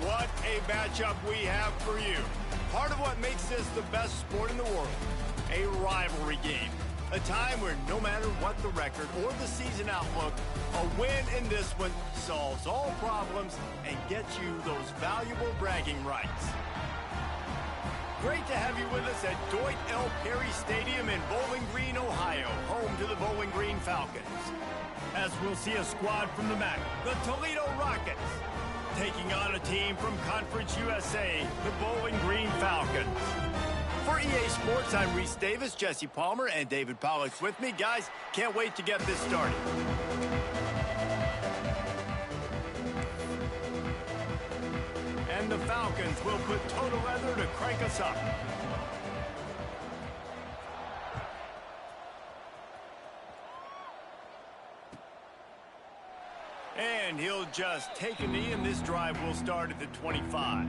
What a matchup we have for you. Part of what makes this the best sport in the world, a rivalry game. A time where no matter what the record or the season outlook, a win in this one solves all problems and gets you those valuable bragging rights. Great to have you with us at Dwight L. Perry Stadium in Bowling Green, Ohio, home to the Bowling Green Falcons. As we'll see a squad from the MAC, the Toledo Rockets, taking on a team from Conference USA, the Bowling Green Falcons. For EA Sports, I'm Reese Davis, Jesse Palmer, and David Pollock's with me. Guys, can't wait to get this started. And the Falcons will put toe to leather to crank us up. And he'll just take a knee, and this drive will start at the 25.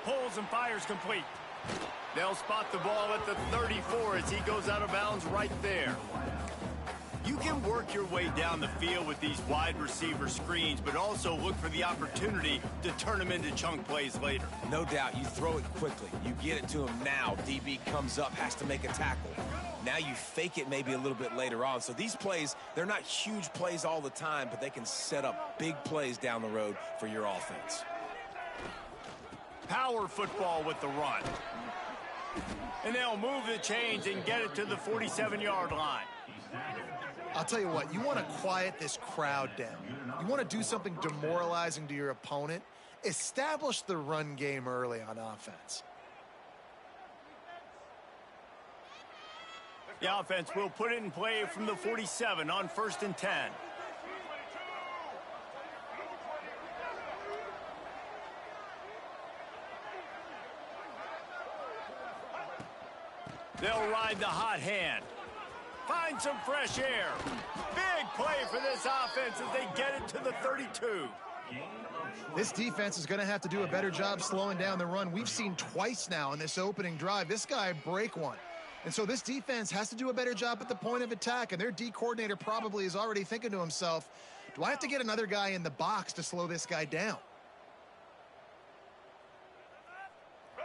Pulls and fires complete. They'll spot the ball at the 34 as he goes out of bounds right there. You can work your way down the field with these wide receiver screens, but also look for the opportunity to turn them into chunk plays later. No doubt, you throw it quickly. You get it to him now. DB comes up, has to make a tackle. Now you fake it maybe a little bit later on. So these plays, they're not huge plays all the time, but they can set up big plays down the road for your offense. Power football with the run. And they'll move the chains and get it to the 47-yard line. I'll tell you what, you want to quiet this crowd down. You want to do something demoralizing to your opponent. Establish the run game early on offense. The offense will put it in play from the 47 on 1st and 10. They'll ride the hot hand. Find some fresh air. Big play for this offense as they get it to the 32. This defense is going to have to do a better job slowing down the run. We've seen twice now in this opening drive. This guy break one. And so this defense has to do a better job at the point of attack. And their D coordinator probably is already thinking to himself, do I have to get another guy in the box to slow this guy down?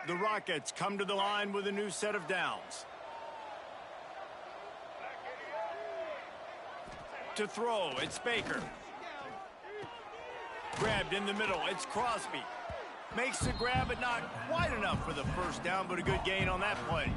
The Rockets come to the line with a new set of downs. To throw, it's Baker. Grabbed in the middle, it's Crosby. Makes the grab, but not quite enough for the first down, but a good gain on that play.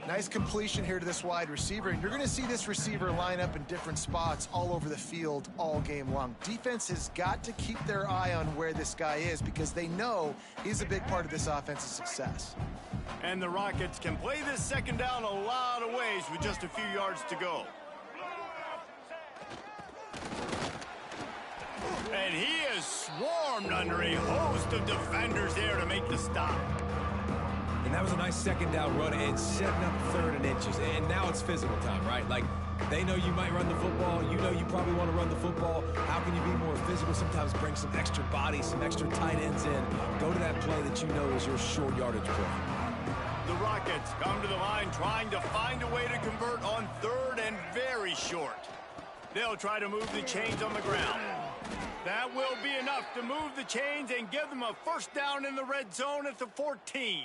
Nice completion here to this wide receiver. And you're going to see this receiver line up in different spots all over the field all game long. Defense has got to keep their eye on where this guy is because they know he's a big part of this offense's success. And the Rockets can play this second down a lot of ways with just a few yards to go. And he is swarmed under a host of defenders there to make the stop. And that was a nice second down run and setting up 3rd and inches. And now it's physical time, right? Like, they know you might run the football. You know you probably want to run the football. How can you be more physical? Sometimes bring some extra bodies, some extra tight ends in. Go to that play that you know is your short yardage play. The Rockets come to the line trying to find a way to convert on 3rd and very short. They'll try to move the chains on the ground. That will be enough to move the chains and give them a first down in the red zone at the 14.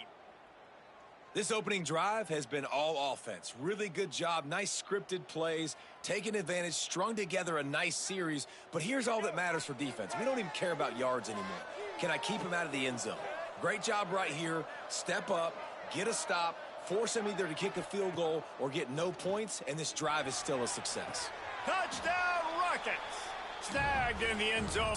This opening drive has been all offense. Really good job, nice scripted plays, taking advantage, strung together a nice series. But here's all that matters for defense. We don't even care about yards anymore. Can I keep him out of the end zone? Great job right here. Step up, get a stop, force him either to kick a field goal or get no points, and this drive is still a success. Touchdown, Rockets! Snagged in the end zone.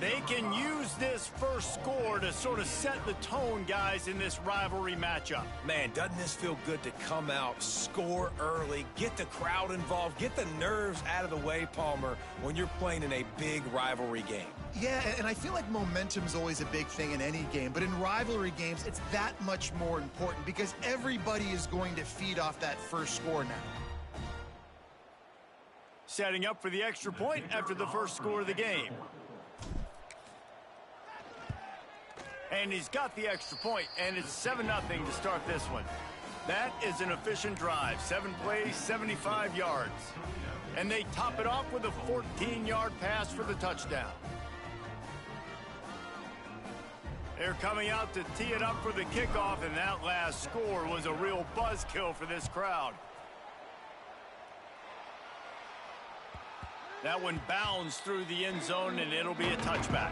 They can use this first score to sort of set the tone, guys, in this rivalry matchup. Man, doesn't this feel good to come out, score early, get the crowd involved, get the nerves out of the way, Palmer, when you're playing in a big rivalry game? Yeah, and I feel like momentum's always a big thing in any game, but in rivalry games, it's that much more important because everybody is going to feed off that first score now. Setting up for the extra point after the first score of the game. And he's got the extra point, and it's 7-0 to start this one. That is an efficient drive. 7 plays, 75 yards. And they top it off with a 14-yard pass for the touchdown. They're coming out to tee it up for the kickoff, and that last score was a real buzzkill for this crowd. That one bounds through the end zone, and it'll be a touchback.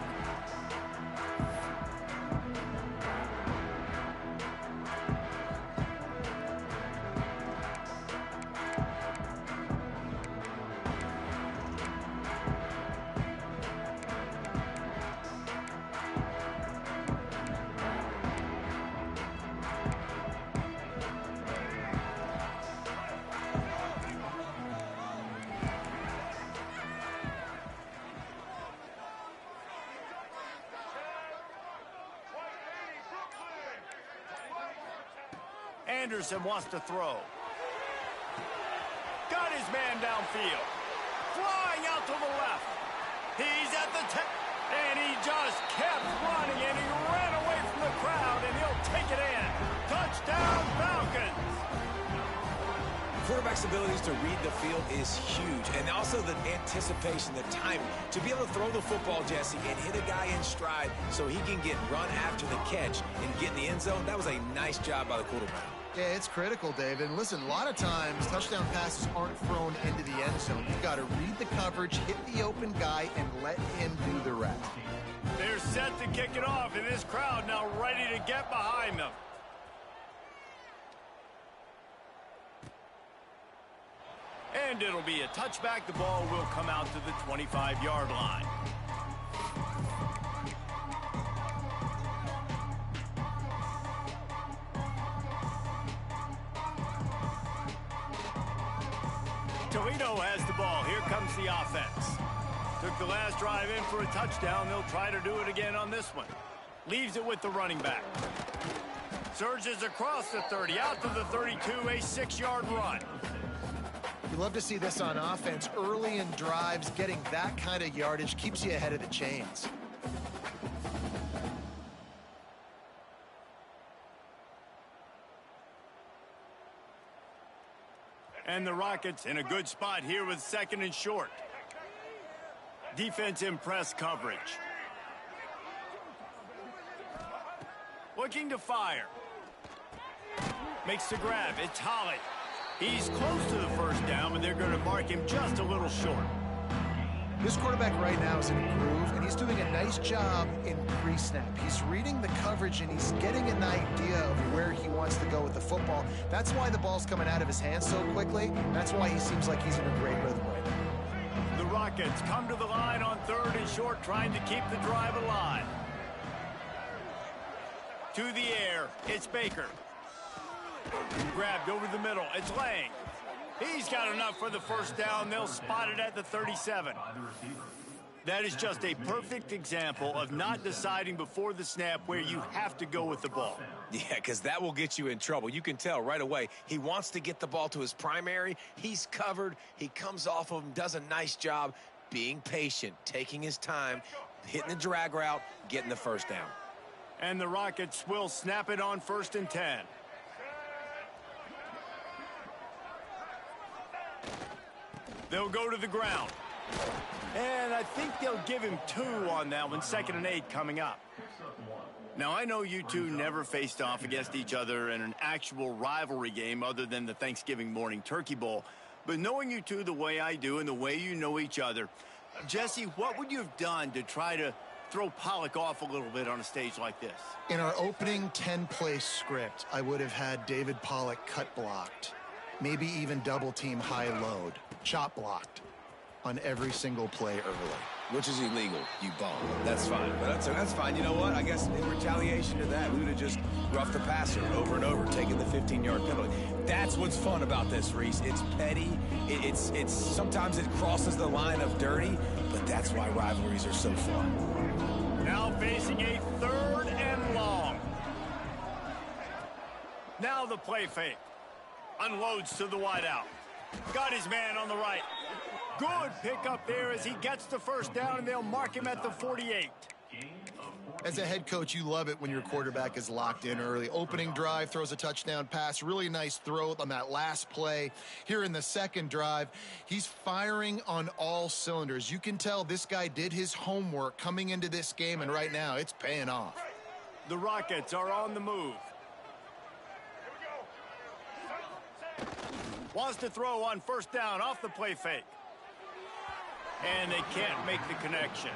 Anderson wants to throw. Got his man downfield. Flying out to the left. He's at the 10. And he just kept running, and he ran away from the crowd, and he'll take it in. Touchdown, Falcons. Quarterback's abilities to read the field is huge, and also the anticipation, the timing. To be able to throw the football, Jesse, and hit a guy in stride so he can get run after the catch and get in the end zone, that was a nice job by the quarterback. Yeah, it's critical, David. And listen, a lot of times touchdown passes aren't thrown into the end zone. You've got to read the coverage, hit the open guy, and let him do the rest. They're set to kick it off, and this crowd now ready to get behind them. And it'll be a touchback. The ball will come out to the 25-yard line. Toledo has the ball. Here comes the offense. Took the last drive in for a touchdown. They'll try to do it again on this one. Leaves it with the running back. Surges across the 30, out to the 32, a 6-yard run. You love to see this on offense. Early in drives, getting that kind of yardage keeps you ahead of the chains. And the Rockets in a good spot here with 2nd and short. Defense in press coverage. Looking to fire. Makes the grab. It's Holly. He's close to the first down, but they're going to mark him just a little short. This quarterback right now is in a groove, and he's doing a nice job in pre-snap. He's reading the coverage, and he's getting an idea of where he wants to go with the football. That's why the ball's coming out of his hands so quickly. That's why he seems like he's in a great rhythm right now. The Rockets come to the line on 3rd and short, trying to keep the drive alive. To the air, it's Baker. Grabbed over the middle, it's Lang. He's got enough for the first down. They'll spot it at the 37. That is just a perfect example of not deciding before the snap where you have to go with the ball. Yeah, because that will get you in trouble. You can tell right away he wants to get the ball to his primary. He's covered. He comes off of him, does a nice job being patient, taking his time, hitting the drag route, getting the first down. And the Rockets will snap it on 1st and 10. They'll go to the ground. And I think they'll give him 2 on that one. 2nd and 8 coming up. Now, I know you two never faced off against each other in an actual rivalry game other than the Thanksgiving morning turkey bowl. But knowing you two the way I do and the way you know each other, Jesse, what would you have done to try to throw Pollock off a little bit on a stage like this? In our opening 10-play script, I would have had David Pollock cut blocked. Maybe even double team high load, chop blocked on every single play early. which is illegal, you bum. That's fine. But that's fine. You know what? I guess in retaliation to that, we would have just roughed the passer over and over, taking the 15-yard penalty. That's what's fun about this, Reese. It's petty. It's sometimes it crosses the line of dirty, but that's why rivalries are so fun. Now facing a 3rd and long. Now the play fake. Unloads to the wideout. Got his man on the right. Good pickup there as he gets the first down, and they'll mark him at the 48. As a head coach, you love it when your quarterback is locked in early. Opening drive, throws a touchdown pass. Really nice throw on that last play. Here in the second drive, he's firing on all cylinders. You can tell this guy did his homework coming into this game, and right now it's paying off. The Rockets are on the move. Wants to throw on first down off the play fake. And they can't make the connection.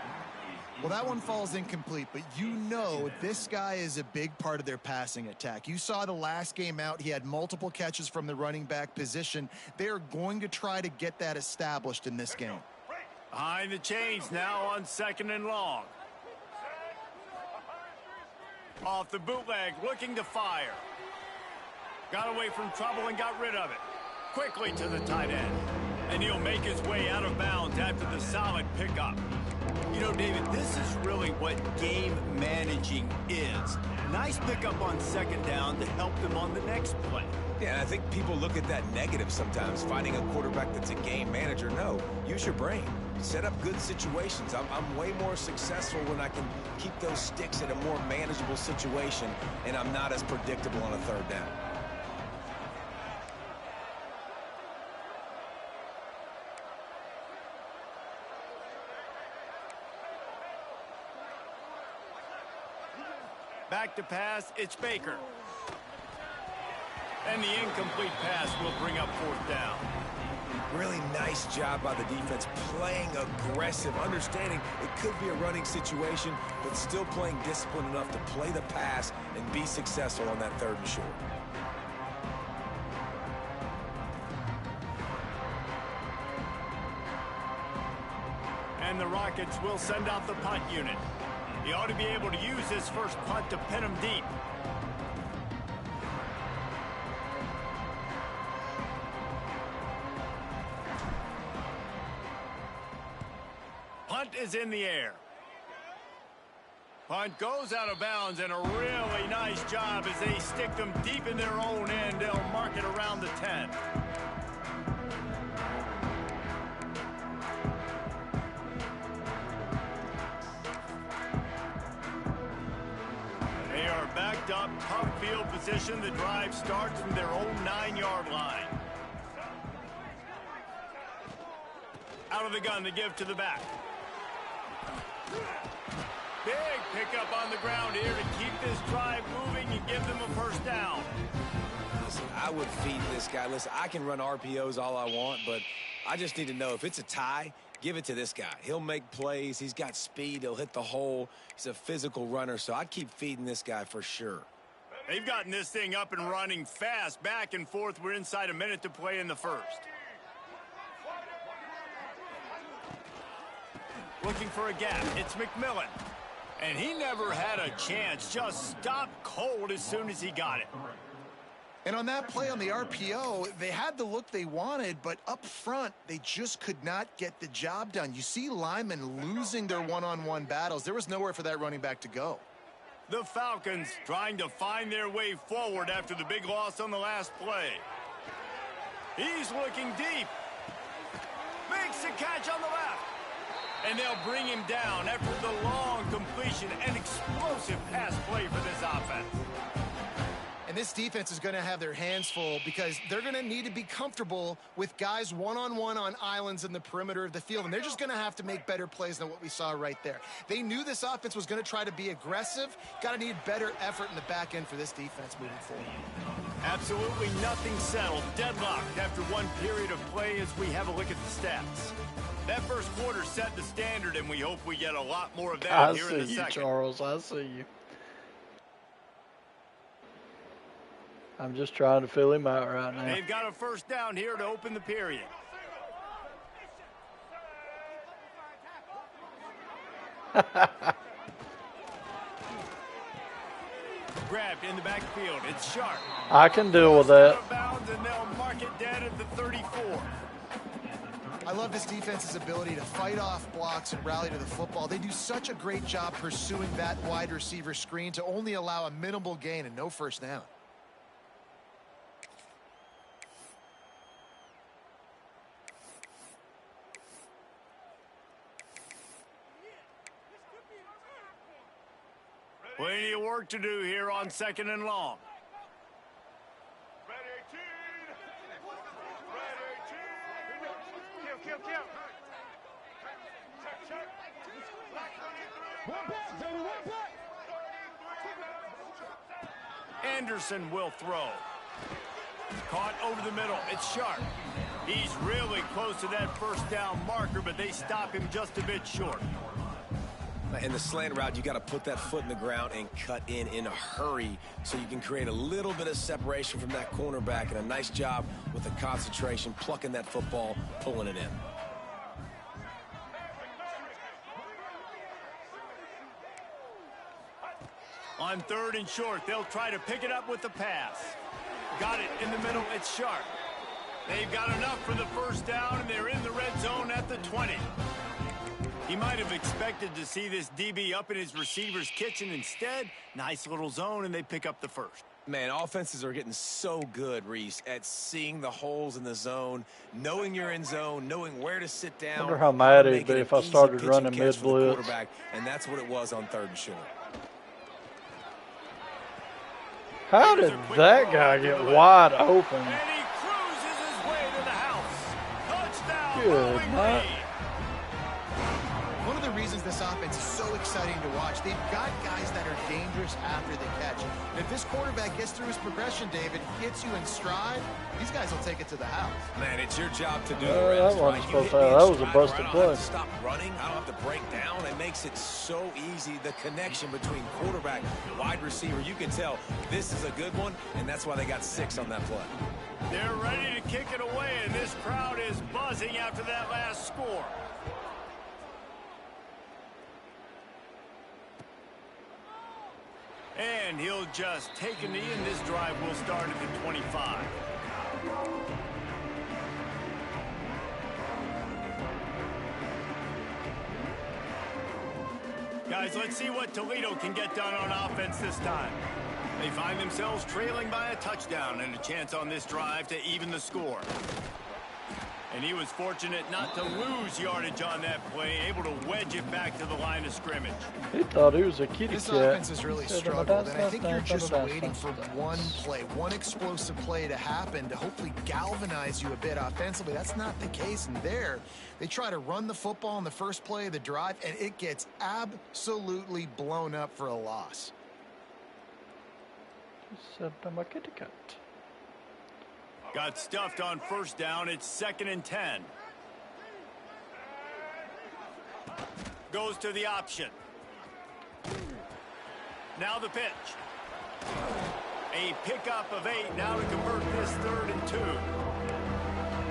Well, that one falls incomplete, but you know this guy is a big part of their passing attack. You saw the last game out. He had multiple catches from the running back position. They're going to try to get that established in this game. Behind the chains now on 2nd and long. Off the bootleg, looking to fire. Got away from trouble and got rid of it. Quickly to the tight end. And he'll make his way out of bounds after the solid pickup. You know, David, this is really what game managing is. Nice pickup on 2nd down to help them on the next play. Yeah, and I think people look at that negative sometimes, finding a quarterback that's a game manager. No, use your brain. Set up good situations. I'm way more successful when I can keep those sticks in a more manageable situation, and I'm not as predictable on a 3rd down. Back to pass, it's Baker. And the incomplete pass will bring up 4th down. Really nice job by the defense, playing aggressive, understanding it could be a running situation, but still playing disciplined enough to play the pass and be successful on that 3rd and short. And the Rockets will send out the punt unit. He ought to be able to use his first punt to pin him deep. Punt is in the air. Punt goes out of bounds, and a really nice job as they stick them deep in their own end. They'll mark it around the 10. Backed up, tough field position. The drive starts from their own 9-yard line. Out of the gun to give to the back. Big pickup on the ground here to keep this drive moving and give them a first down. Listen, I would feed this guy. Listen, I can run RPOs all I want, but I just need to know if it's a tie, give it to this guy. He'll make plays. He's got speed. He'll hit the hole. He's a physical runner, so I'd keep feeding this guy for sure. They've gotten this thing up and running fast, back and forth. We're inside a minute to play in the first. Looking for a gap. It's McMillan. And he never had a chance. Just stopped cold as soon as he got it. And on that play on the RPO, they had the look they wanted, but up front, they just could not get the job done. You see linemen losing their one-on-one battles. There was nowhere for that running back to go. The Falcons trying to find their way forward after the big loss on the last play. He's looking deep. Makes a catch on the left. And they'll bring him down after the long completion. An explosive pass play for this offense. And this defense is going to have their hands full because they're going to need to be comfortable with guys one-on-one on islands in the perimeter of the field. And they're just going to have to make better plays than what we saw right there. They knew this offense was going to try to be aggressive. Got to need better effort in the back end for this defense moving forward. Absolutely nothing settled. Deadlocked after one period of play as we have a look at the stats. That first quarter set the standard, and we hope we get a lot more of that here in the second. I see you, Charles. I see you. I'm just trying to fill him out right now. They've got a first down here to open the period. Grabbed in the backfield. It's Sharp. I can deal with that. Out of bounds, and they'll mark it dead at the 34. I love this defense's ability to fight off blocks and rally to the football. They do such a great job pursuing that wide receiver screen to only allow a minimal gain and no first down. Plenty of work to do here on 2nd and long. Anderson will throw. Caught over the middle. It's Sharp. He's really close to that first down marker, but they stop him just a bit short. In the slant route, you got to put that foot in the ground and cut in a hurry so you can create a little bit of separation from that cornerback, and a nice job with the concentration, plucking that football, pulling it in. On 3rd and short, they'll try to pick it up with the pass. Got it in the middle. It's Sharp. They've got enough for the first down, and they're in the red zone at the 20. He might have expected to see this DB up in his receiver's kitchen. Instead, nice little zone, and they pick up the first. Man, offenses are getting so good, Reese, at seeing the holes in the zone, knowing you're in zone, knowing where to sit down. I wonder how mad he'd be if I started running mid-blitz. And that's what it was on 3rd and short. How did that guy get wide open? And he cruises his way to the house. Touchdown. Good night. One of the reasons this offense is so exciting to watch, they've got guys that are dangerous after the catch. And if this quarterback gets through his progression, David, hits you in stride, these guys will take it to the house. Man, it's your job to do That the rest, wasn't right? supposed to happen. That was a busted I play. don't have to stop running. I don't have to break down. It makes it so easy, the connection between quarterback and wide receiver. You can tell this is a good one, and that's why they got 6 on that play. They're ready to kick it away, and this crowd is buzzing after that last score. And he'll just take a knee, and this drive will start at the 25. Guys, let's see what Toledo can get done on offense this time. They find themselves trailing by a touchdown and a chance on this drive to even the score. And he was fortunate not to lose yardage on that play, able to wedge it back to the line of scrimmage. He thought he was a kitty This cat. offense has really struggled, and I think you're just waiting for one play, one explosive play to happen to hopefully galvanize you a bit offensively. That's not the case, and there, they try to run the football in the first play of the drive, and it gets absolutely blown up for a loss. He said I'm a kitty cat. Got stuffed on first down. It's 2nd and 10. Goes to the option. Now the pitch. A pickup of 8 now to convert this 3rd and 2.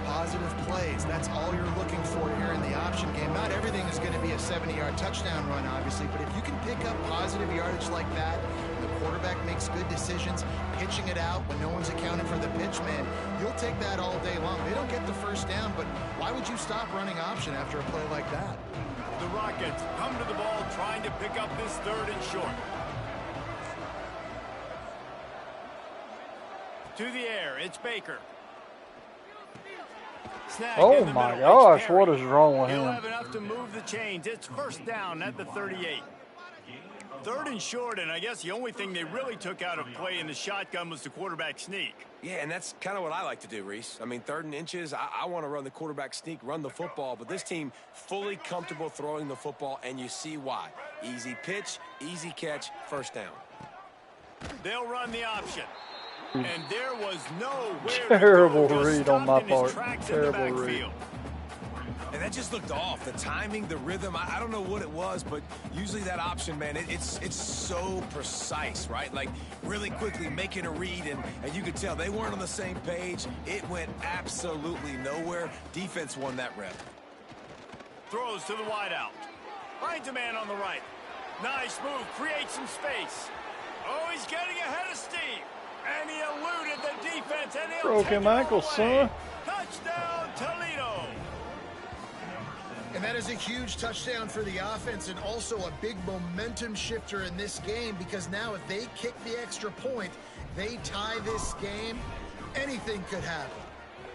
Positive plays, that's all you're looking for here in the option game. Not everything is going to be a 70-yard touchdown run, obviously, but if you can pick up positive yardage like that, the quarterback makes good decisions, pitching it out when no one's accounting for the pitch, man, you'll take that all day long. They don't get the first down, but why would you stop running option after a play like that? The Rockets come to the ball trying to pick up this 3rd and short. To the air, it's Baker. Snag Oh my gosh, what is wrong with He'll him? have enough to move the chains. It's first down at the 38. 3rd and short, and I guess the only thing they really took out of play in the shotgun was the quarterback sneak. Yeah, and that's kind of what I like to do, Reese. I mean, 3rd and inches, I want to run the quarterback sneak, run the football, but this team fully comfortable throwing the football, and you see why. Easy pitch, easy catch, first down. They'll run the option. And there was nowhere Terrible to go. Just read on my stopped in his part. tracks in the Terrible read. backfield. And that just looked off. The timing, the rhythm, I don't know what it was, but usually that option, man, it's so precise, right? Like really quickly making a read, and you could tell they weren't on the same page. It went absolutely nowhere. Defense won that rep. Throws to the wideout. Finds a man on the right. Nice move, creates some space. Oh, he's getting ahead of steam. And he eluded the defense, and he'll broke take him it ankle, away. son. Touchdown, Toledo. And that is a huge touchdown for the offense and also a big momentum shifter in this game, because now if they kick the extra point, they tie this game, anything could happen.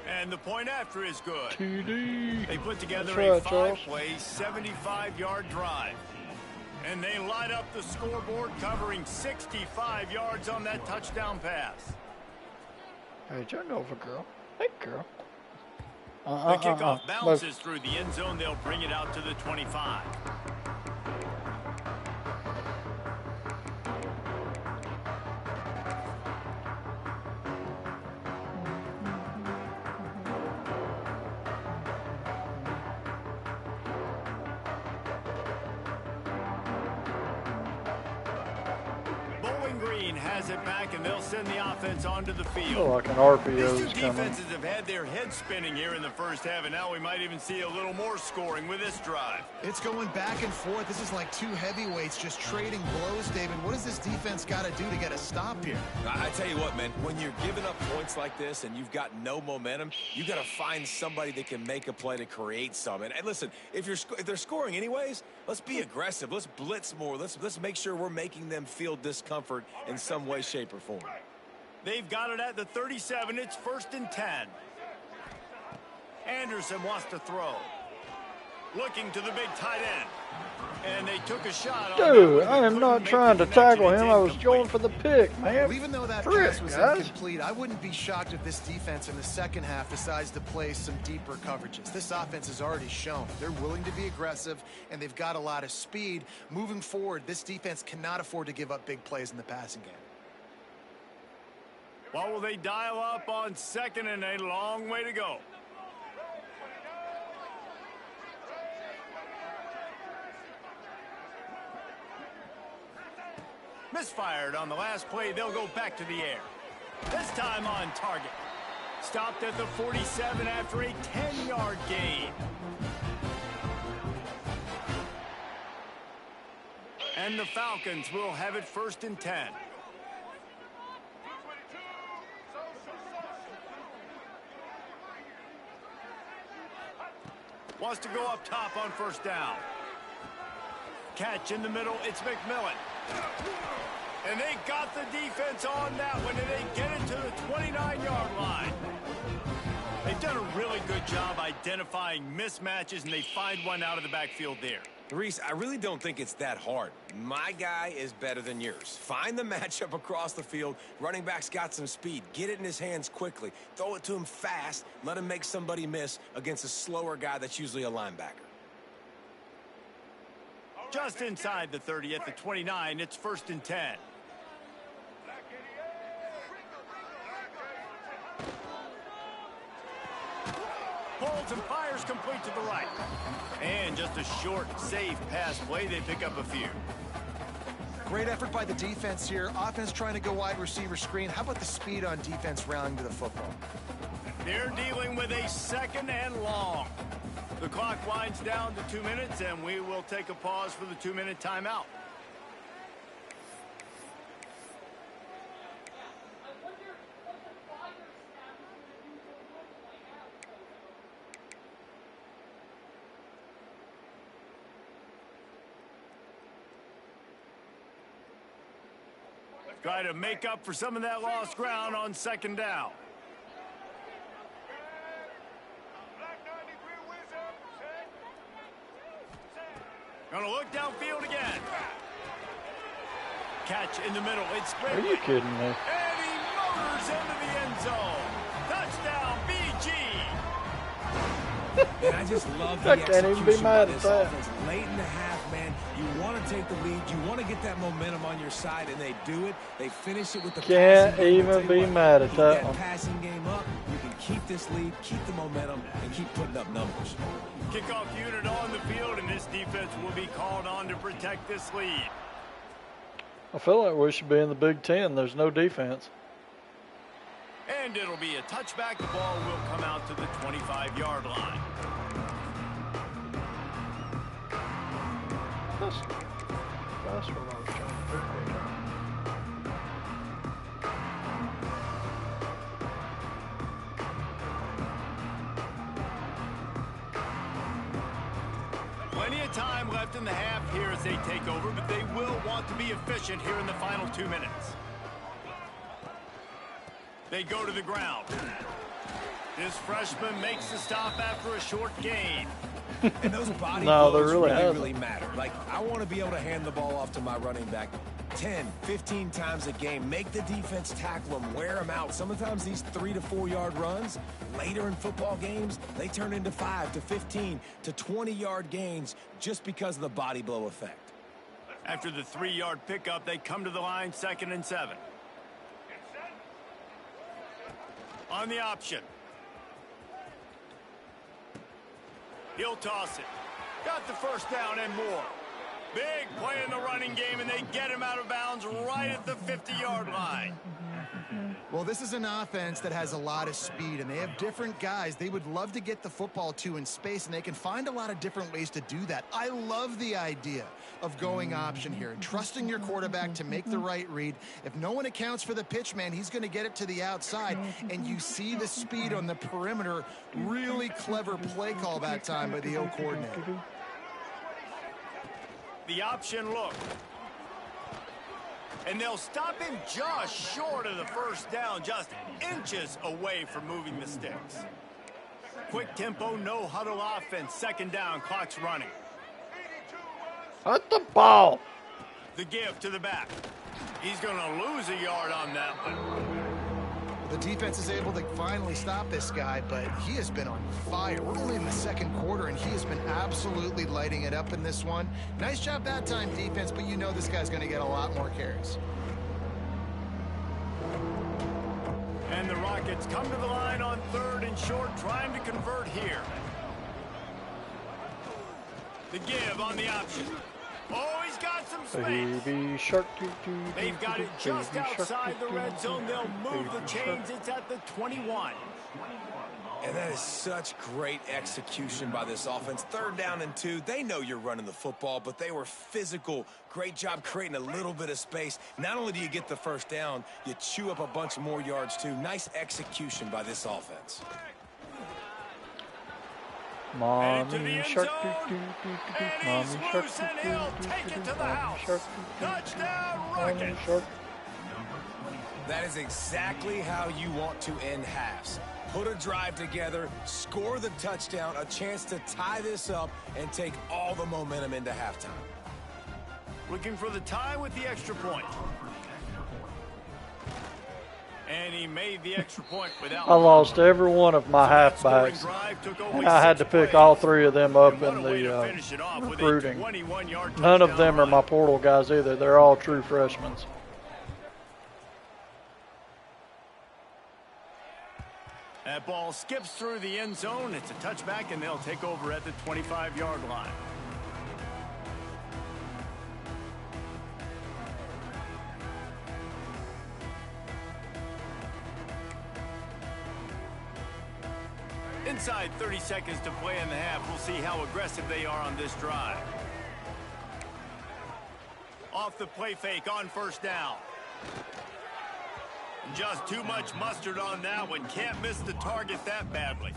And the point after is good. TD. They put together That's a right, Charles. 5-play, 75-yard drive. And they light up the scoreboard, covering 65 yards on that touchdown pass. Hey, turn over, girl. Hey, girl. The kickoff bounces through the end zone. They'll bring it out to the 25. Bowling Green has it back, and they'll send the offense onto the field. Oh, like an RPO These is two coming. defenses have had their heads spinning here in the first half, and now we might even see a little more scoring with this drive. It's going back and forth. This is like two heavyweights just trading blows, David. What does this defense got to do to get a stop here? I tell you what, man, when you're giving up points like this and you've got no momentum, you got to find somebody that can make a play to create some. And listen, if they're scoring anyways, let's be aggressive. Let's blitz more. Let's make sure we're making them feel discomfort in some way, shape, or form. They've got it at the 37. It's 1st and 10. Anderson wants to throw. Looking to the big tight end. And they took a shot on Dude, that one, I but am not couldn't make trying the to connection. tackle It's him. I was incomplete. going for the pick, man. Well, even though that Frick, pass was guys. incomplete, I wouldn't be shocked if this defense in the second half decides to play some deeper coverages. This offense has already shown they're willing to be aggressive, and they've got a lot of speed. Moving forward, this defense cannot afford to give up big plays in the passing game. What will they dial up on 2nd and a long way to go? Misfired on the last play. They'll go back to the air. This time on target. Stopped at the 47 after a 10-yard gain. And the Falcons will have it 1st and 10. Wants to go up top on 1st down. Catch in the middle. It's McMillan. And they got the defense on that one, and they get it to the 29-yard line. They've done a really good job identifying mismatches, and they find one out of the backfield there. Reese, I really don't think it's that hard. My guy is better than yours. Find the matchup across the field. Running back's got some speed. Get it in his hands quickly. Throw it to him fast. Let him make somebody miss against a slower guy that's usually a linebacker. Just inside the 30 at the 29, it's 1st and 10. Holds and fires complete to the right. And just a short, safe pass play. They pick up a few. Great effort by the defense here. Offense trying to go wide receiver screen. How about the speed on defense rallying to the football? They're dealing with a 2nd and long. The clock winds down to 2 minutes, and we will take a pause for the 2-minute timeout. Try to make up for some of that lost ground on 2nd down. Gonna look downfield again. Catch in the middle. It's great. Are you kidding me? And he motors into the end zone. Touchdown, BG. And I just love the I can't even be execution mad by at this that. offense. Late in the half, man, you want to take the lead. You want to get that momentum on your side, and they do it. They finish it with the Can't passing game. I'll even tell you be what, mad at keep that one. passing game up. You can keep this lead, keep the momentum, and keep putting up numbers. Kickoff unit on the field, and this defense will be called on to protect this lead. I feel like we should be in the Big Ten. There's no defense. And it'll be a touchback. The ball will come out to the 25-yard line. That's what I was trying to do. Plenty of time left in the half here as they take over, but they will want to be efficient here in the final 2 minutes. They go to the ground. This freshman makes the stop after a short gain. And those body No, blows they really matter. Like, I want to be able to hand the ball off to my running back 10, 15 times a game. Make the defense tackle them, wear them out. Sometimes these 3 to 4 yard runs, later in football games, they turn into 5 to 15 to 20 yard gains just because of the body blow effect. After the 3-yard pickup, they come to the line, 2nd and 7. On the option. He'll toss it. Got the first down and more. Big play in the running game, and they get him out of bounds right at the 50-yard line. Well, this is an offense that has a lot of speed, and they have different guys they would love to get the football to in space, and they can find a lot of different ways to do that. I love the idea of going option here and trusting your quarterback to make the right read. If no one accounts for the pitch man, he's going to get it to the outside, and you see the speed on the perimeter. Really clever play call that time by the O coordinator. The option look. And they'll stop him just short of the first down, just inches away from moving the sticks. Quick tempo, no huddle offense. 2nd down, clock's running. At the ball. The give to the back. He's going to lose a yard on that one. The defense is able to finally stop this guy, but he has been on fire. We're only in the 2nd quarter, and he has been absolutely lighting it up in this one. Nice job that time, defense, but you know this guy's going to get a lot more carries. And the Rockets come to the line on 3rd and short, trying to convert here. The give on the option. Oh, he's got some space. Baby shark. They've got it just outside the red zone. They'll move the chains. It's at the 21. And that is such great execution by this offense. 3rd down and 2. They know you're running the football, but they were physical. Great job creating a little bit of space. Not only do you get the first down, you chew up a bunch more yards too. Nice execution by this offense. Mommy shark. And he's loose, and he'll take it to the house. Touchdown, Rockets. That is exactly how you want to end halves. Put a drive together, score the touchdown, a chance to tie this up, and take all the momentum into halftime. Looking for the tie with the extra point. And he made the extra point without. I lost every one of my halfbacks, and I had to pick all 3 of them up in the recruiting. None of them are my portal guys either. They're all true freshmen. That ball skips through the end zone. It's a touchback, and they'll take over at the 25-yard line. Inside 30 seconds to play in the half. We'll see how aggressive they are on this drive. Off the play fake on 1st down. Just too much mustard on that one. Can't miss the target that badly.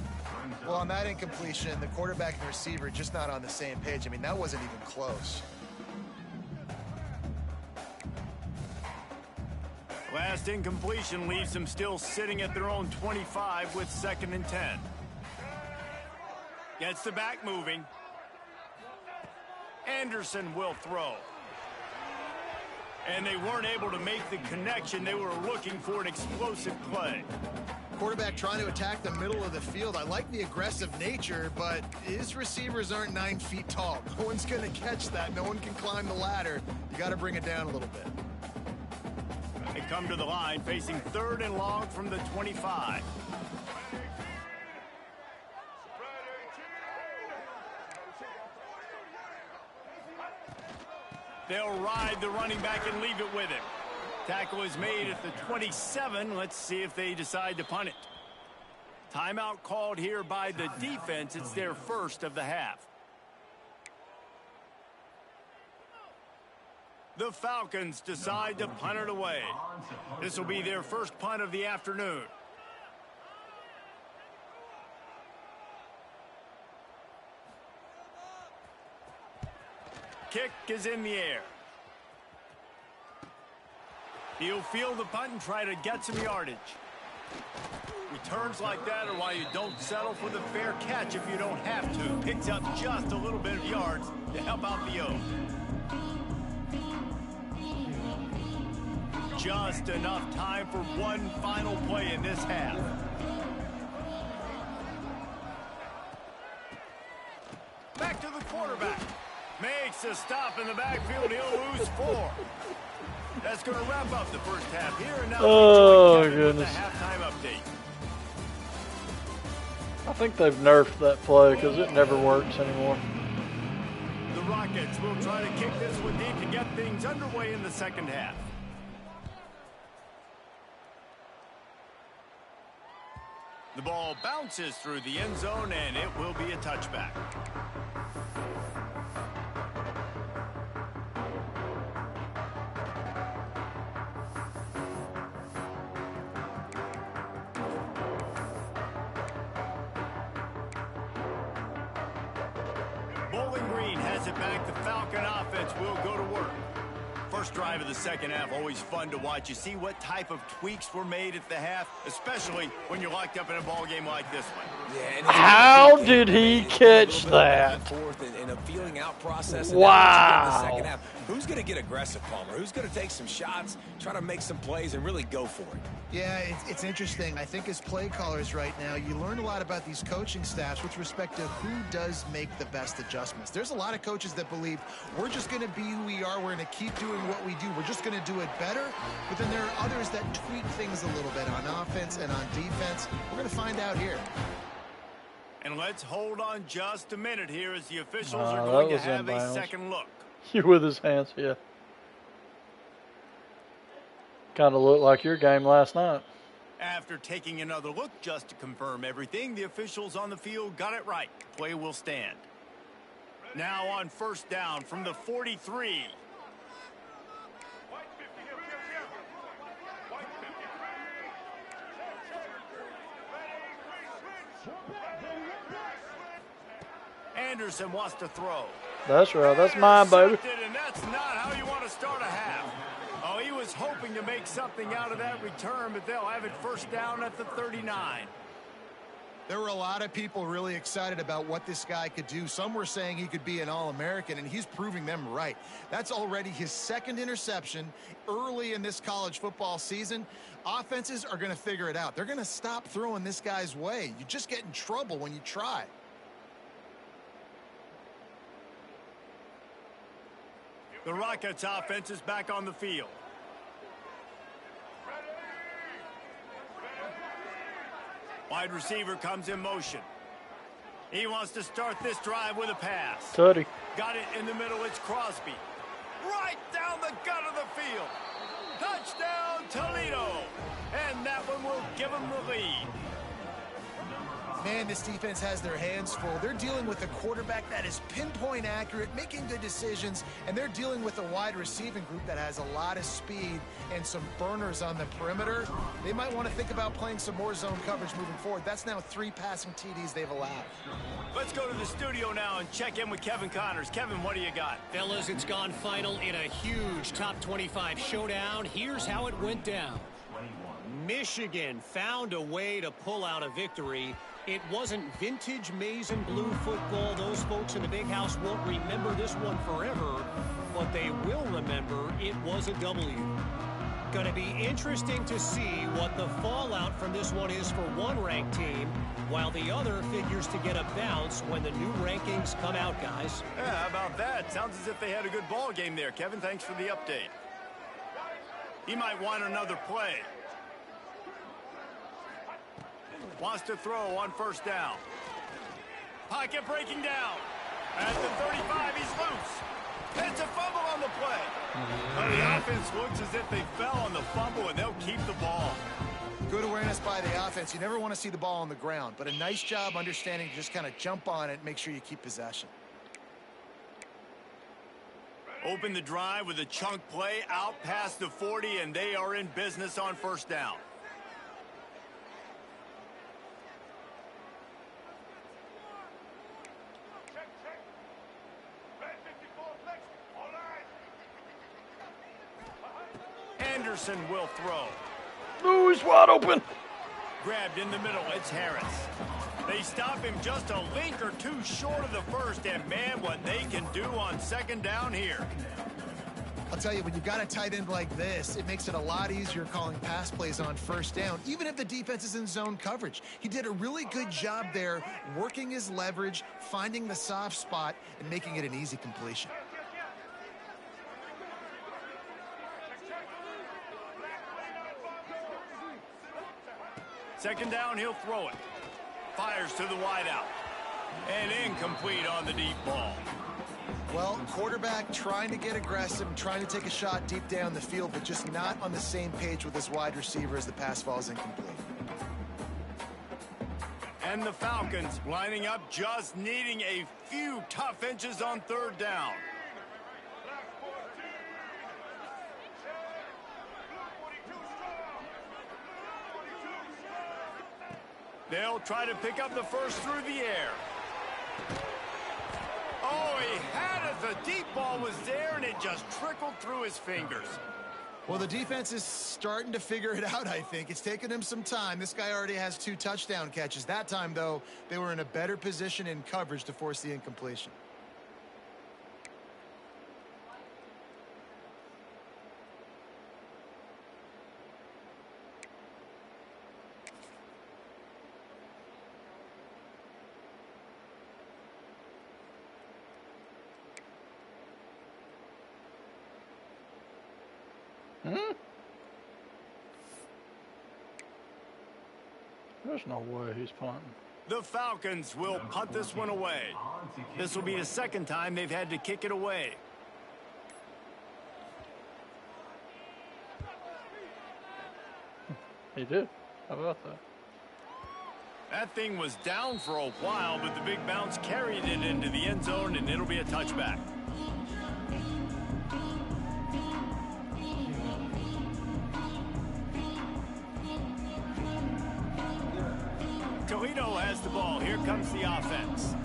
Well, on that incompletion, the quarterback and the receiver just not on the same page. I mean, that wasn't even close. Last incompletion leaves them still sitting at their own 25 with 2nd and 10. Gets the back moving. Anderson will throw. And they weren't able to make the connection. They were looking for an explosive play. Quarterback trying to attack the middle of the field. I like the aggressive nature, but his receivers aren't 9 feet tall. No one's going to catch that. No one can climb the ladder. You got to bring it down a little bit. They come to the line facing 3rd and long from the 25. They'll ride the running back and leave it with him. Tackle is made at the 27. Let's see if they decide to punt it. Timeout called here by the defense. It's their first of the half. The Falcons decide to punt it away. This will be their first punt of the afternoon. Kick is in the air. He'll field the punt and try to get some yardage. Returns like that are why you don't settle for the fair catch if you don't have to. Picks up just a little bit of yards to help out the O. Just enough time for one final play in this half. Back to the quarterback. Makes a stop in the backfield. He'll lose 4. That's going to wrap up the first half here. And now goodness. The halftime update. I think they've nerfed that play because it never works anymore. The Rockets will try to kick this one deep to get things underway in the second half. The ball bounces through the end zone, and it will be a touchback. Bowling Green has it back. The Falcon offense will go to work. First drive of the second half, always fun to watch. You see what type of tweaks were made at the half, especially when you're locked up in a ball game like this one. Yeah, and how did he catch that? In a feeling out process. Wow. In the second half. Who's going to get aggressive, Palmer? Who's going to take some shots, try to make some plays, and really go for it? Yeah, it's interesting. I think as play callers right now, you learn a lot about these coaching staffs with respect to who does make the best adjustments. There's a lot of coaches that believe we're just going to be who we are. We're going to keep doing what we do. We're just going to do it better. But then there are others that tweak things a little bit on offense and on defense. We're going to find out here. And let's hold on just a minute here as the officials are going to have a second look. You with his hands, yeah. Kind of looked like your game last night. After taking another look just to confirm everything, the officials on the field got it right. Play will stand. Now on first down from the 43. Anderson wants to throw. That's right. That's mine, baby. And that's not how you want to start a half. Oh, he was hoping to make something out of that return, but they'll have it first down at the 39. There were a lot of people really excited about what this guy could do. Some were saying he could be an All-American, and he's proving them right. That's already his second interception early in this college football season. Offenses are going to figure it out. They're going to stop throwing this guy's way. You just get in trouble when you try. The Rockets offense is back on the field. Wide receiver comes in motion. He wants to start this drive with a pass. Tutty. Got it in the middle. It's Crosby. Right down the gut of the field. Touchdown, Toledo. And that one will give them the lead. Man, this defense has their hands full. They're dealing with a quarterback that is pinpoint accurate, making good decisions, and they're dealing with a wide receiving group that has a lot of speed and some burners on the perimeter. They might want to think about playing some more zone coverage moving forward. That's now 3 passing TDs they've allowed. Let's go to the studio now and check in with Kevin Connors. Kevin, what do you got? Fellas, it's gone final in a huge top 25 showdown. Here's how it went down. Michigan found a way to pull out a victory. It wasn't vintage maize and blue football. Those folks in the big house won't remember this one forever, but they will remember it was a W. Going to be interesting to see what the fallout from this one is for one ranked team, while the other figures to get a bounce when the new rankings come out, guys. Yeah, how about that? Sounds as if they had a good ball game there. Kevin, thanks for the update. He might want another play. Wants to throw on first down. Pocket breaking down. At the 35, he's loose. It's a fumble on the play. Well, the offense looks as if they fell on the fumble, and they'll keep the ball. Good awareness by the offense. You never want to see the ball on the ground, but a nice job understanding to just kind of jump on it and make sure you keep possession. Open the drive with a chunk play out past the 40, and they are in business on first down. Anderson will throw. Ooh, he's wide open. Grabbed in the middle, it's Harris. They stop him just a link or two short of the first, and man, what they can do on second down here. I'll tell you, when you've got a tight end like this, it makes it a lot easier calling pass plays on first down, even if the defense is in zone coverage. He did a really good job there, working his leverage, finding the soft spot, and making it an easy completion. Second down, he'll throw it. Fires to the wideout. And incomplete on the deep ball. Well, quarterback trying to get aggressive, trying to take a shot deep down the field, but just not on the same page with his wide receiver as the pass falls incomplete. And the Falcons lining up, just needing a few tough inches on third down. They'll try to pick up the first through the air. Oh, he had it. The deep ball was there, and it just trickled through his fingers. Well, the defense is starting to figure it out, I think. It's taken him some time. This guy already has 2 touchdown catches. That time, though, they were in a better position in coverage to force the incompletion. There's no way he's punting. The Falcons will punt this one away. This will be the second time they've had to kick it away. He did. How about that? That thing was down for a while, but the big bounce carried it into the end zone, and it'll be a touchback. Toledo has the ball. Here comes the offense.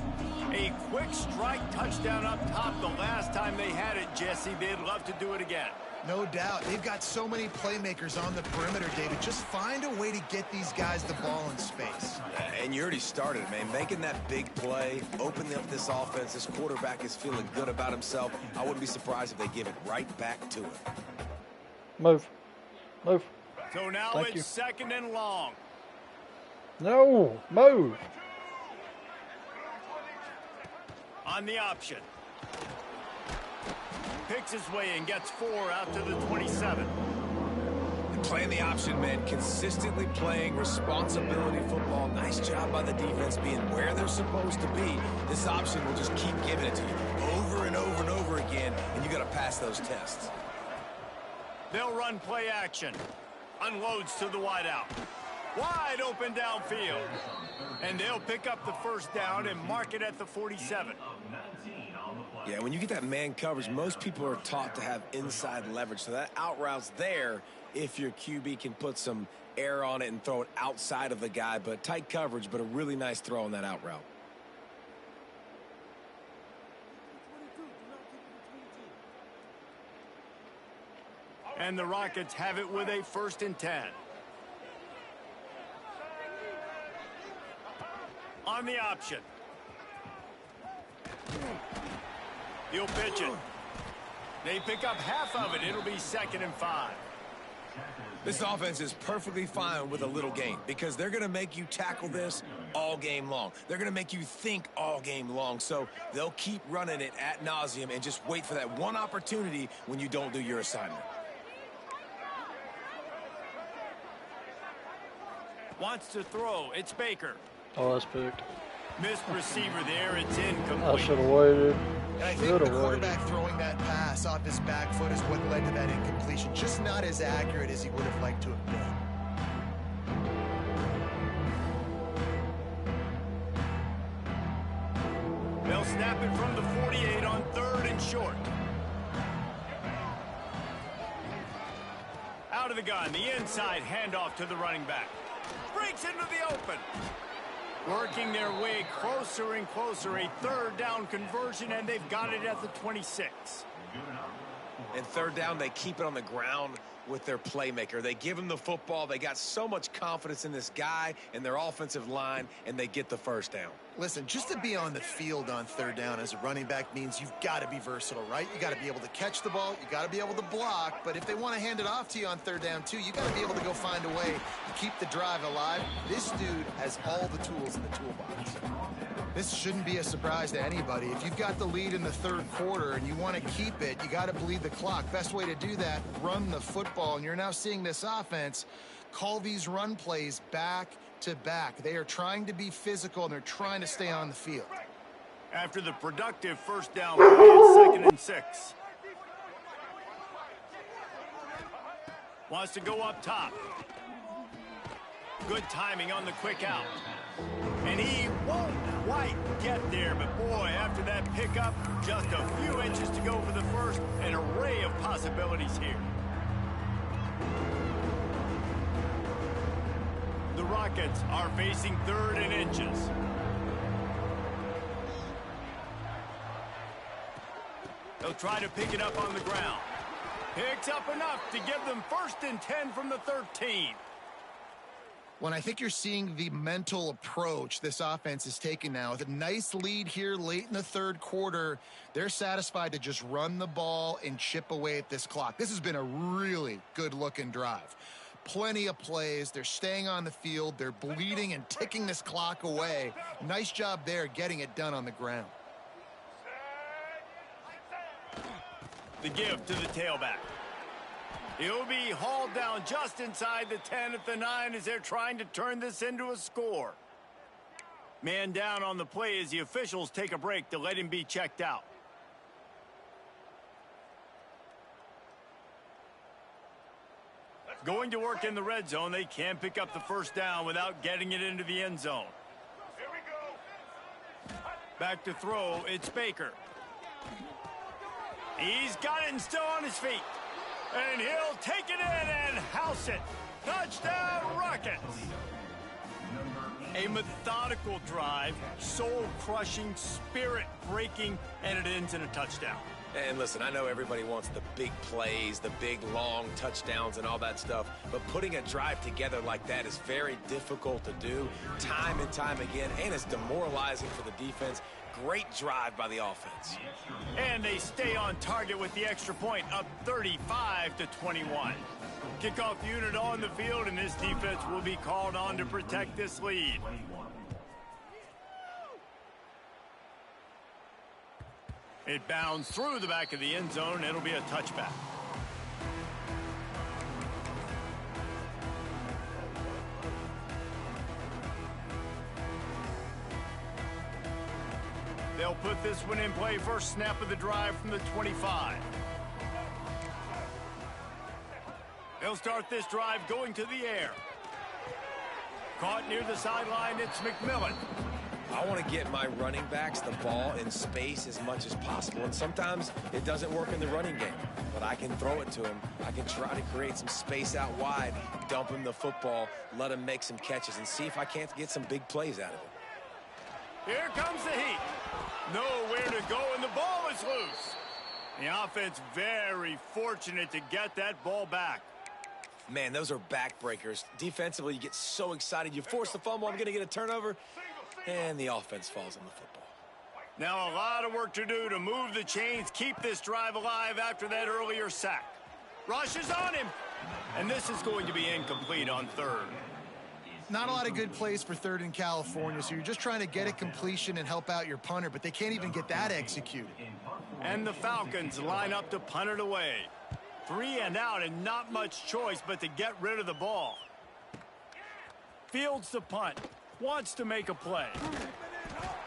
A quick strike touchdown up top. The last time they had it, Jesse, they'd love to do it again. No doubt. They've got so many playmakers on the perimeter, David. Just find a way to get these guys the ball in space. And you already started, man. Making that big play, opening up this offense. This quarterback is feeling good about himself. I wouldn't be surprised if they give it right back to him. Move. Move. So now Thank it's you. second and long. No. Move. On the option. Picks his way and gets 4 out to the 27. Playing the option, man. Consistently playing responsibility football. Nice job by the defense being where they're supposed to be. This option will just keep giving it to you over and over and over again, and you got to pass those tests. They'll run play action. Unloads to the wideout. Wide open downfield. And they'll pick up the first down and mark it at the 47. Yeah, when you get that man coverage, most people are taught to have inside leverage. So that out route's there if your QB can put some air on it and throw it outside of the guy. But tight coverage, but a really nice throw on that out route. And the Rockets have it with a 1st and 10. On the option. He'll pitch it. They pick up half of it. It'll be 2nd and 5. This offense is perfectly fine with a little gain because they're going to make you tackle this all game long. They're going to make you think all game long. So they'll keep running it ad nauseum and just wait for that one opportunity when you don't do your assignment. Wants to throw. It's Baker. Oh, that's picked. Missed receiver there. It's I incomplete. should have waited. And I think the quarterback throwing that pass off his back foot is what led to that incompletion. Just not as accurate as he would have liked to have been. They'll snap it from the 48 on 3rd and short. of the gun. The inside handoff to the running back. Breaks into the open. Working their way closer and closer. A third down conversion, and they've got it at the 26. And third down, they keep it on the ground with their playmaker. They give him the football. They got so much confidence in this guy and their offensive line, and they get the first down. Listen, just to be on the field on third down as a running back means you've got to be versatile, right? You got to be able to catch the ball. You got to be able to block. But if they want to hand it off to you on third down, too, you got to be able to go find a way to keep the drive alive. This dude has all the tools in the toolbox. This shouldn't be a surprise to anybody. If you've got the lead in the third quarter and you want to keep it, you got to bleed the clock. Best way to do that, run the football. And you're now seeing this offense call these run plays back to back. They are trying to be physical, and they're trying to stay on the field. After the productive first down play, it's 2nd and 6. Wants to go up top. Good timing on the quick out. And he won't quite get there, but boy, after that pickup, just a few inches to go for the first. An array of possibilities here. The Rockets are facing 3rd and inches. They'll try to pick it up on the ground. Picks up enough to give them 1st and 10 from the 13. When I think you're seeing the mental approach this offense is taking now. With a nice lead here late in the third quarter, they're satisfied to just run the ball and chip away at this clock. This has been a really good-looking drive. Plenty of plays. They're staying on the field. They're bleeding and ticking this clock away. Nice job there getting it done on the ground. The give to the tailback. He'll be hauled down just inside the 10 at the 9 as they're trying to turn this into a score. Man down on the play as the officials take a break to let him be checked out. Going to work in the red zone. They can't pick up the first down without getting it into the end zone. Here we go. Back to throw. It's Baker. He's got it and still on his feet. And he'll take it in and house it. Touchdown, Rockets. A methodical drive, soul-crushing, spirit-breaking, and it ends in a touchdown. And listen, I know everybody wants the big plays, the big, long touchdowns and all that stuff, but putting a drive together like that is very difficult to do time and time again, and it's demoralizing for the defense. Great drive by the offense. And they stay on target with the extra point, up 35-21. Kickoff unit on the field, and this defense will be called on to protect this lead. It bounds through the back of the end zone. It'll be a touchback. They'll put this one in play. First snap of the drive from the 25. They'll start this drive going to the air. Caught near the sideline, it's McMillan. I want to get my running backs the ball in space as much as possible, and sometimes it doesn't work in the running game, but I can throw it to him. I can try to create some space out wide, dump him the football, let him make some catches, and see if I can't get some big plays out of him. Here comes the heat. Nowhere to go, and the ball is loose. The offense very fortunate to get that ball back. Man, those are backbreakers. Defensively, you get so excited. You force the fumble, I'm going to get a turnover, and the offense falls on the football. Now a lot of work to do to move the chains, keep this drive alive after that earlier sack. Rush is on him, and this is going to be incomplete on third. Not a lot of good plays for third in California, so you're just trying to get a completion and help out your punter, but they can't even get that executed. And the Falcons line up to punt it away. 3 and out, and not much choice but to get rid of the ball. Fields the punt, wants to make a play.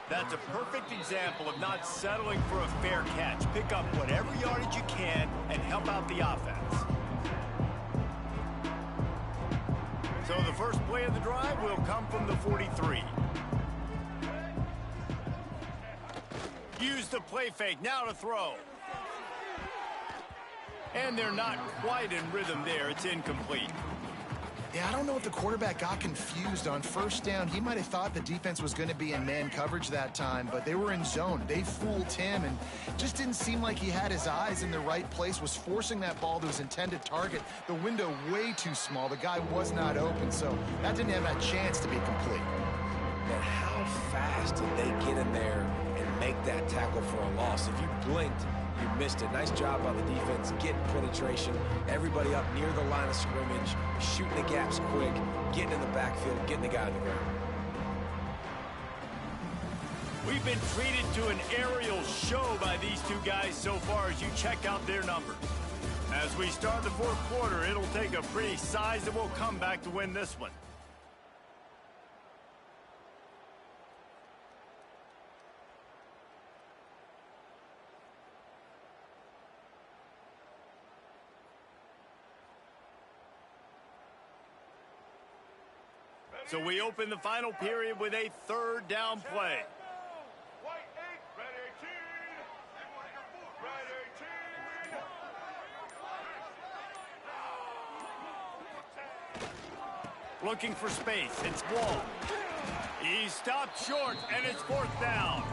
That's a perfect example of not settling for a fair catch. Pick up whatever yardage you can and help out the offense. So the first play of the drive will come from the 43. Use the play fake, now to throw. And they're not quite in rhythm there. It's incomplete. Yeah, I don't know if the quarterback got confused on first down. He might have thought the defense was going to be in man coverage that time, but they were in zone. They fooled him and just didn't seem like he had his eyes in the right place, was forcing that ball to his intended target. The window way too small. The guy was not open, so that didn't have a chance to be complete. And how fast did they get in there and make that tackle for a loss? If you blinked, you missed it. Nice job by the defense, getting penetration, everybody up near the line of scrimmage, shooting the gaps quick, getting in the backfield, getting the guy on the ground. We've been treated to an aerial show by these two guys so far as you check out their numbers. As we start the fourth quarter, it'll take a pretty sizable comeback to win this one. So we open the final period with a third down play. Looking for space. It's Wall. He stopped short, and it's fourth down.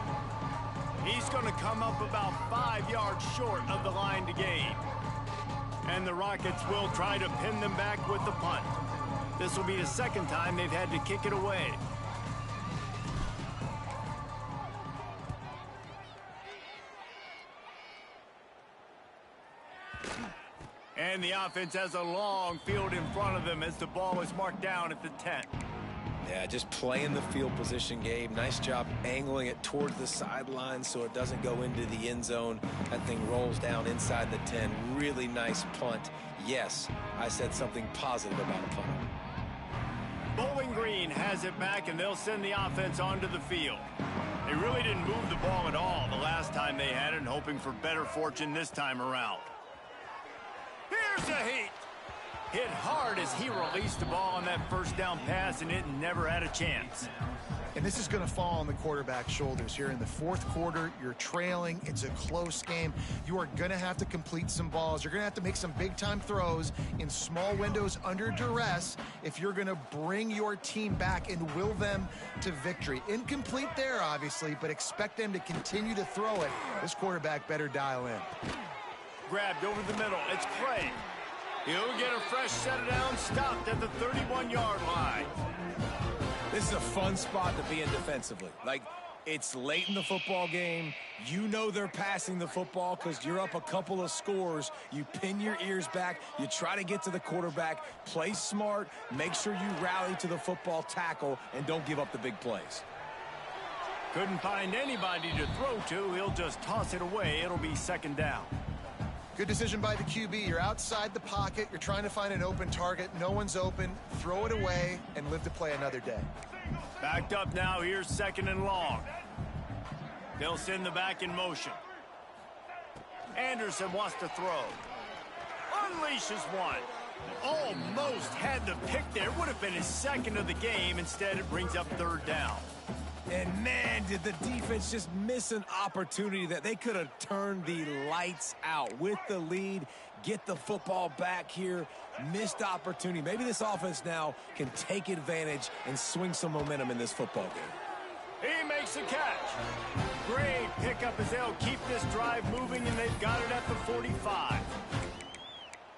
He's going to come up about 5 yards short of the line to gain. And the Rockets will try to pin them back with the punt. This will be the second time they've had to kick it away. And the offense has a long field in front of them as the ball is marked down at the 10. Yeah, just playing the field position, Gabe. Nice job angling it towards the sideline so it doesn't go into the end zone. That thing rolls down inside the 10. Really nice punt. Yes, I said something positive about a punt. Bowling Green has it back, and they'll send the offense onto the field. They really didn't move the ball at all the last time they had it, and hoping for better fortune this time around. Here's a heat. Hit hard as he released the ball on that first down pass, and it never had a chance. And this is going to fall on the quarterback's shoulders here in the fourth quarter. You're trailing. It's a close game. You are going to have to complete some balls. You're going to have to make some big-time throws in small windows under duress if you're going to bring your team back and will them to victory. Incomplete there, obviously, but expect them to continue to throw it. This quarterback better dial in. Grabbed over the middle. It's Craig. He'll get a fresh set it down, stopped at the 31-yard line. This is a fun spot to be in defensively. Like, it's late in the football game. You know they're passing the football because you're up a couple of scores. You pin your ears back. You try to get to the quarterback. Play smart. Make sure you rally to the football tackle and don't give up the big plays. Couldn't find anybody to throw to. He'll just toss it away. It'll be second down. Good decision by the QB. You're outside the pocket. You're trying to find an open target. No one's open. Throw it away and live to play another day. Backed up now. Here's second and long. They'll send the back in motion. Anderson wants to throw. Unleashes one. Almost had the pick there. Would have been his second of the game. Instead, it brings up third down. And, man, did the defense just miss an opportunity that they could have turned the lights out with the lead, get the football back here, missed opportunity. Maybe this offense now can take advantage and swing some momentum in this football game. He makes a catch. Great pickup as they'll keep this drive moving, and they've got it at the 45.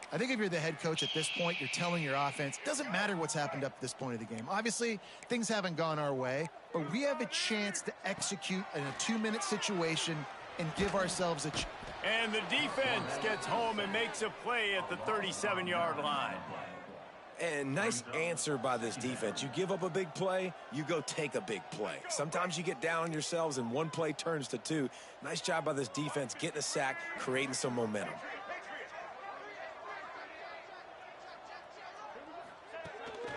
I think if you're the head coach at this point, you're telling your offense, doesn't matter what's happened up to this point of the game. Obviously, things haven't gone our way, but we have a chance to execute in a 2-minute situation and give ourselves a chance. And the defense gets home and makes a play at the 37-yard line. And nice answer by this defense. You give up a big play, you go take a big play. Sometimes you get down on yourselves and one play turns to two. Nice job by this defense getting a sack, creating some momentum.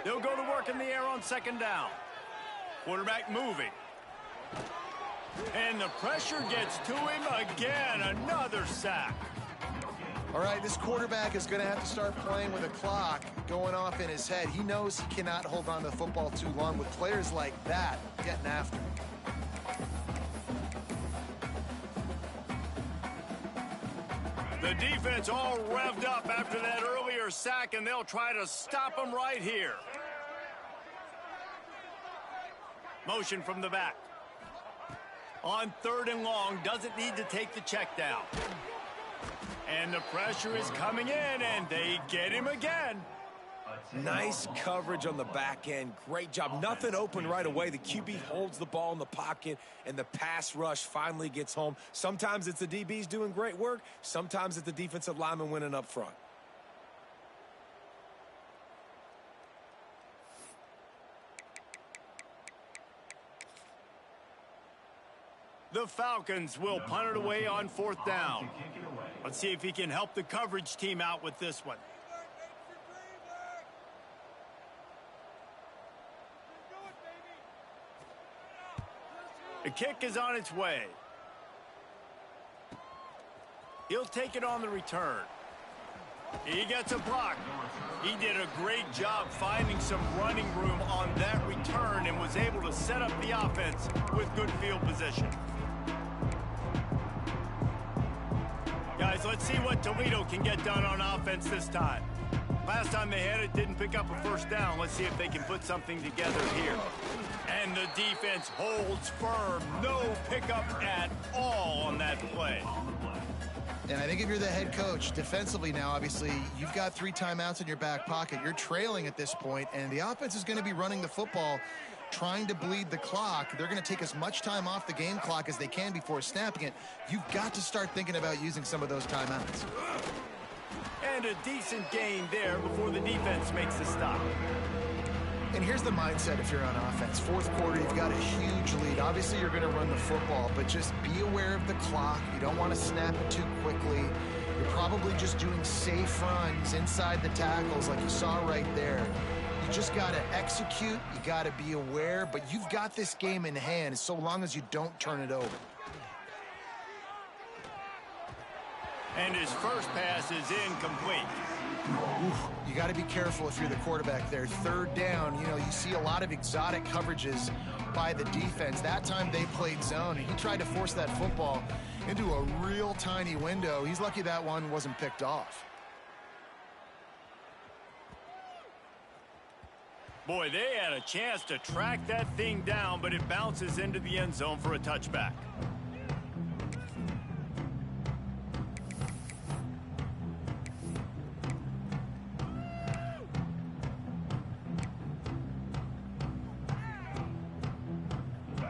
They'll go to work in the air on second down. Quarterback moving. And the pressure gets to him again. Another sack. All right, this quarterback is going to have to start playing with a clock going off in his head. He knows he cannot hold on to the football too long with players like that getting after him. The defense all revved up after that earlier sack, and they'll try to stop them right here. Motion from the back. On 3rd and long, doesn't need to take the check down. And the pressure is coming in, and they get him again. Nice coverage on the back end. Great job. Nothing open right away. The QB holds the ball in the pocket, and the pass rush finally gets home. Sometimes it's the DBs doing great work. Sometimes it's the defensive lineman winning up front. The Falcons will punt it away on 4th down. Let's see if he can help the coverage team out with this one. The kick is on its way. He'll take it on the return. He gets a block. He did a great job finding some running room on that return and was able to set up the offense with good field position. Guys, let's see what Toledo can get done on offense this time. Last time they had it, didn't pick up a first down. Let's see if they can put something together here. And the defense holds firm. No pickup at all on that play. And I think if you're the head coach, defensively now, obviously, you've got 3 timeouts in your back pocket. You're trailing at this point, and the offense is going to be running the football, trying to bleed the clock. They're going to take as much time off the game clock as they can before snapping it. You've got to start thinking about using some of those timeouts. And a decent gain there before the defense makes the stop. And here's the mindset if you're on offense. 4th quarter, you've got a huge lead. Obviously, you're going to run the football, but just be aware of the clock. You don't want to snap it too quickly. You're probably just doing safe runs inside the tackles like you saw right there. You just got to execute. You got to be aware, but you've got this game in hand so long as you don't turn it over. And his first pass is incomplete. You got to be careful if you're the quarterback there. 3rd down, you know, you see a lot of exotic coverages by the defense. That time they played zone, and he tried to force that football into a real tiny window. He's lucky that one wasn't picked off. Boy, they had a chance to track that thing down, but it bounces into the end zone for a touchback.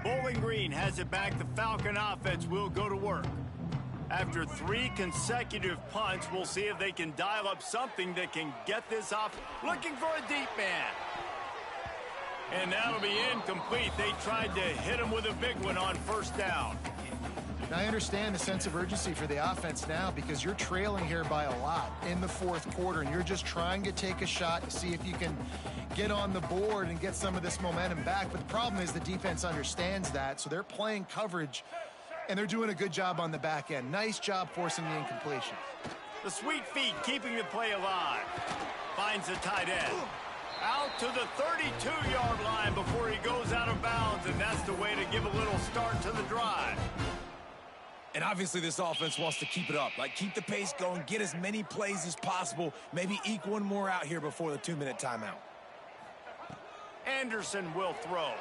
Bowling Green has it back. The Falcon offense will go to work. After 3 consecutive punts, we'll see if they can dial up something that can get this off. Looking for a deep man. And that'll be incomplete. They tried to hit him with a big one on 1st down. Now, I understand the sense of urgency for the offense now because you're trailing here by a lot in the 4th quarter, and you're just trying to take a shot to see if you can get on the board and get some of this momentum back. But the problem is the defense understands that, so they're playing coverage, and they're doing a good job on the back end. Nice job forcing the incompletion. The sweet feet keeping the play alive. Finds the tight end. Out to the 32-yard line before he goes out of bounds, and that's the way to give a little start to the drive. And obviously this offense wants to keep it up. Like, keep the pace going, get as many plays as possible, maybe eke one more out here before the 2-minute timeout. Anderson will throw.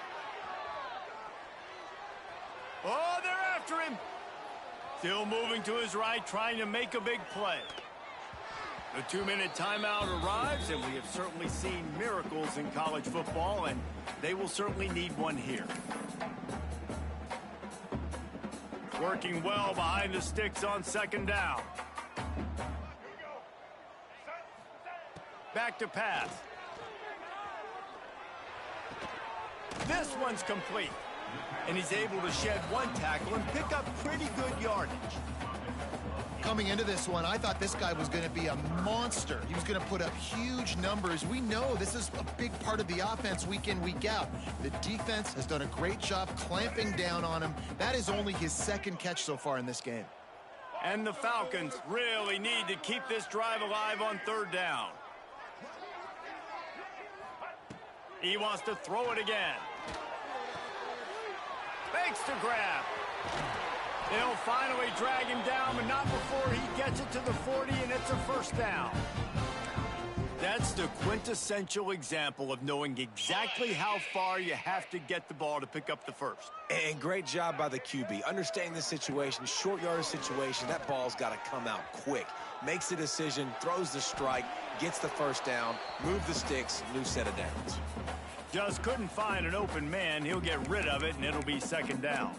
Oh, they're after him. Still moving to his right, trying to make a big play. The 2-minute timeout arrives, and we have certainly seen miracles in college football, and they will certainly need one here. Working well behind the sticks on 2nd down. Back to pass. This one's complete. And he's able to shed 1 tackle and pick up pretty good yardage. Coming into this one, I thought this guy was going to be a monster. He was going to put up huge numbers. We know this is a big part of the offense week in, week out. The defense has done a great job clamping down on him. That is only his 2nd catch so far in this game. And the Falcons really need to keep this drive alive on 3rd down. He wants to throw it again. Fakes to grab. They'll finally drag him down, but not before he gets it to the 40, and it's a first down. That's the quintessential example of knowing exactly how far you have to get the ball to pick up the first. And great job by the QB. Understanding the situation, short yardage situation, that ball's got to come out quick. Makes a decision, throws the strike, gets the first down, move the sticks, new set of downs. Just couldn't find an open man. He'll get rid of it, and it'll be second down.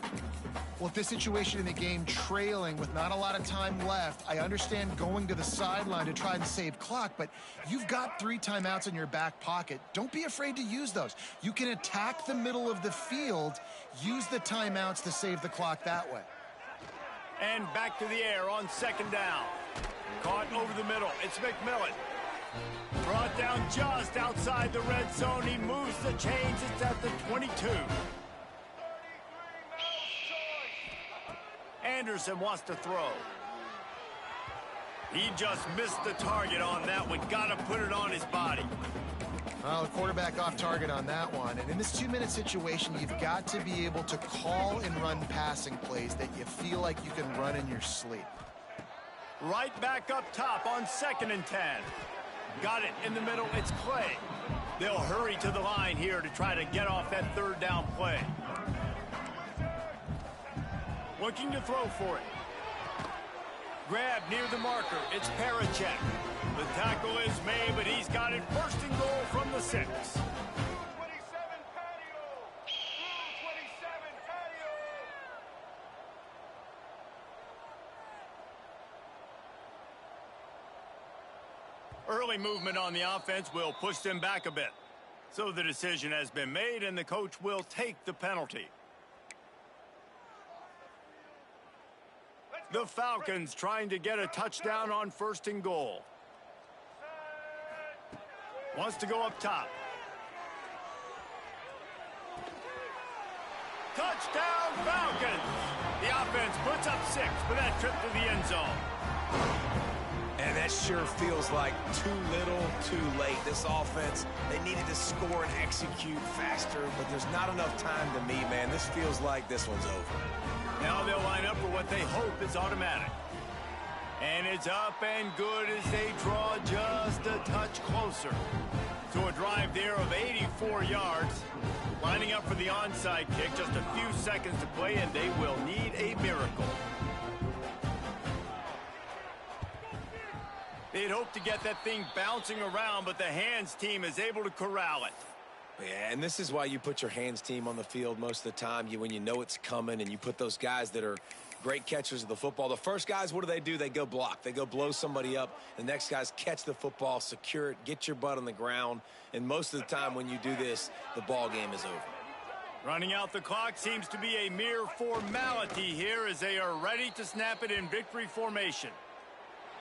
Well, if this situation in the game trailing with not a lot of time left, I understand going to the sideline to try and save clock, but you've got 3 timeouts in your back pocket. Don't be afraid to use those. You can attack the middle of the field, use the timeouts to save the clock that way. And back to the air on second down. Caught over the middle. It's McMillan. Brought down just outside the red zone. He moves the chains. It's at the 22. Anderson wants to throw. He just missed the target on that one. Got to put it on his body. Well, the quarterback off target on that one. And in this 2-minute situation, you've got to be able to call and run passing plays that you feel like you can run in your sleep. Right back up top on 2nd and 10. Got it in the middle. It's Clay. They'll hurry to the line here to try to get off that 3rd down play. Looking to throw for it. Grab near the marker. It's Parachek. The tackle is made, but he's got it 1st and goal from the 6. 27 patio. 27 patio. Early movement on the offense will push them back a bit. So the decision has been made, and the coach will take the penalty. The Falcons trying to get a touchdown on 1st and goal. Wants to go up top. Touchdown Falcons! The offense puts up 6 for that trip to the end zone. And that sure feels like too little, too late. This offense, they needed to score and execute faster, but there's not enough time to me, man. This feels like this one's over. Now they'll line up for what they hope is automatic. And it's up and good as they draw just a touch closer. To a drive there of 84 yards. Lining up for the onside kick. Just a few seconds to play, and they will need a miracle. They'd hope to get that thing bouncing around, but the hands team is able to corral it. Yeah, and this is why you put your hands team on the field most of the time. When you know it's coming, and you put those guys that are great catchers of the football. The first guys, what do? They go block. They go blow somebody up. The next guys catch the football, secure it, get your butt on the ground. And most of the time when you do this, the ball game is over. Running out the clock seems to be a mere formality here as they are ready to snap it in victory formation.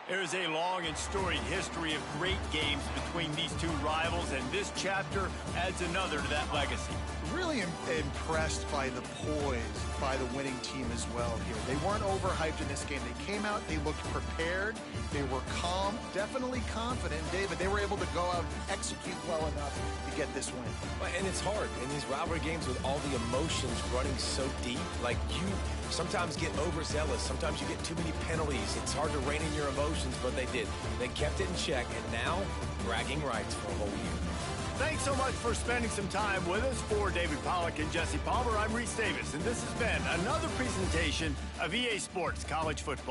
There is a long and storied history of great games between these two rivals, and this chapter adds another to that legacy. Really impressed by the poise by the winning team as well here. They weren't overhyped in this game. They came out, they looked prepared, they were calm, definitely confident. David, they were able to go out and execute well enough to get this win. And it's hard in these rivalry games with all the emotions running so deep. Like, you sometimes get overzealous. Sometimes you get too many penalties. It's hard to rein in your emotions, but they did. They kept it in check, and now bragging rights for a whole year. Thanks so much for spending some time with us. For David Pollack and Jesse Palmer, I'm Reese Davis, and this has been another presentation of EA Sports College Football.